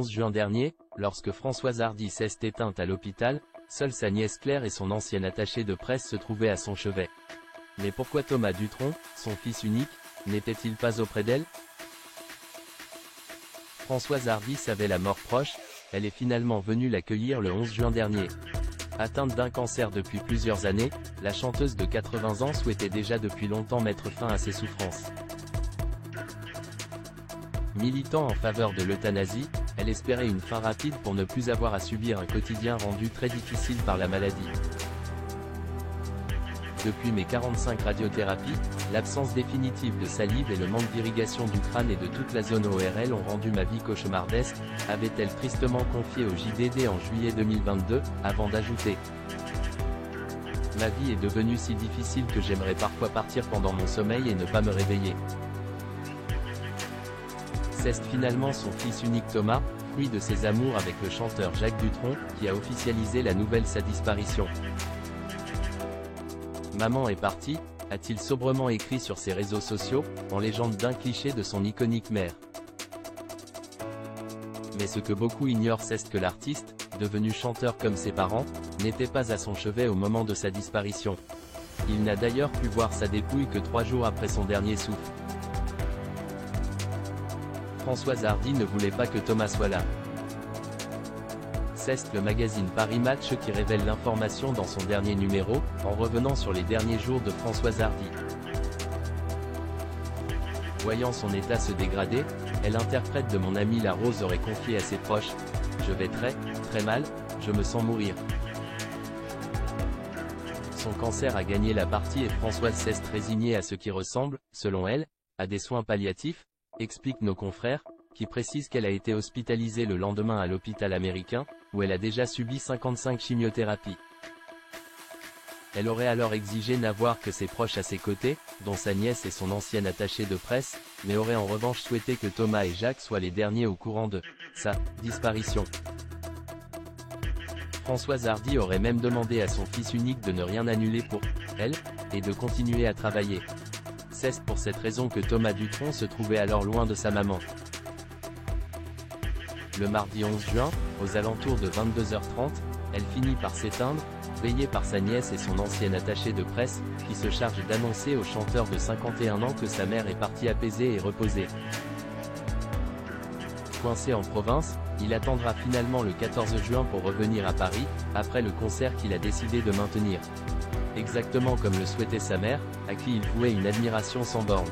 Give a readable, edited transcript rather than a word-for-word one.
11 juin dernier, lorsque Françoise Hardy s'est éteinte à l'hôpital, seule sa nièce Claire et son ancienne attachée de presse se trouvaient à son chevet. Mais pourquoi Thomas Dutronc, son fils unique, n'était-il pas auprès d'elle? Françoise Hardy savait la mort proche, elle est finalement venue l'accueillir le 11 juin dernier. Atteinte d'un cancer depuis plusieurs années, la chanteuse de 80 ans souhaitait déjà depuis longtemps mettre fin à ses souffrances. Militant en faveur de l'euthanasie, elle espérait une fin rapide pour ne plus avoir à subir un quotidien rendu très difficile par la maladie. Depuis mes 45 radiothérapies, l'absence définitive de salive et le manque d'irrigation du crâne et de toute la zone ORL ont rendu ma vie cauchemardesque, avait-elle tristement confié au JDD en juillet 2022, avant d'ajouter: ma vie est devenue si difficile que j'aimerais parfois partir pendant mon sommeil et ne pas me réveiller. C'est finalement son fils unique Thomas, fruit de ses amours avec le chanteur Jacques Dutronc, qui a officialisé la nouvelle sa disparition. Maman est partie, a-t-il sobrement écrit sur ses réseaux sociaux, en légende d'un cliché de son iconique mère. Mais ce que beaucoup ignorent, c'est que l'artiste, devenu chanteur comme ses parents, n'était pas à son chevet au moment de sa disparition. Il n'a d'ailleurs pu voir sa dépouille que 3 jours après son dernier souffle. Françoise Hardy ne voulait pas que Thomas soit là. C'est le magazine Paris Match qui révèle l'information dans son dernier numéro, en revenant sur les derniers jours de Françoise Hardy. Voyant son état se dégrader, elle interprète de Mon amie la Rose aurait confié à ses proches: je vais très mal, je me sens mourir. Son cancer a gagné la partie et Françoise s'est résignée à ce qui ressemble, selon elle, à des soins palliatifs, expliquent nos confrères, qui précisent qu'elle a été hospitalisée le lendemain à l'hôpital américain, où elle a déjà subi 55 chimiothérapies. Elle aurait alors exigé n'avoir que ses proches à ses côtés, dont sa nièce et son ancienne attachée de presse, mais aurait en revanche souhaité que Thomas et Jacques soient les derniers au courant de sa disparition. Françoise Hardy aurait même demandé à son fils unique de ne rien annuler pour elle, et de continuer à travailler. C'est pour cette raison que Thomas Dutronc se trouvait alors loin de sa maman. Le mardi 11 juin, aux alentours de 22h30, elle finit par s'éteindre, veillée par sa nièce et son ancienne attachée de presse, qui se charge d'annoncer au chanteur de 51 ans que sa mère est partie apaisée et reposée. Coincé en province, il attendra finalement le 14 juin pour revenir à Paris, après le concert qu'il a décidé de maintenir. Exactement comme le souhaitait sa mère, à qui il vouait une admiration sans borne.